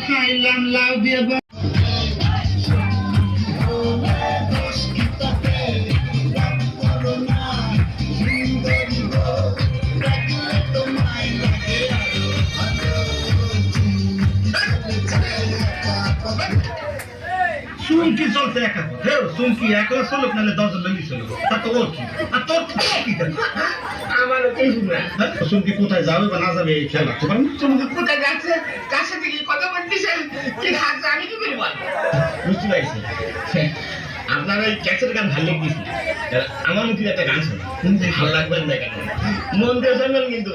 খাইলাম লাউ দিয়ে চুমকি চলছে একা চুমকি একলা চলুক নাহলে 10 জন লইলি চলুক তা তো ওর কি আর তোর কি আমার কিছু না চুমকি কোথায় যাবে বা না যাবে এই খেয়াল রাখতে পারেন চুমকি কোথায় যাচ্ছে কার সাথে কি কথা বলতেছে কি খাচ্ছে আমি কি করে বলবো বুঝতে পারছি আপনার ওই ক্যাসেট গান ভালো লেগেছে আমার মুখে একটা গান শোনা ভালো লাগবে না কেন মন দিয়ে শুনবেন কিন্তু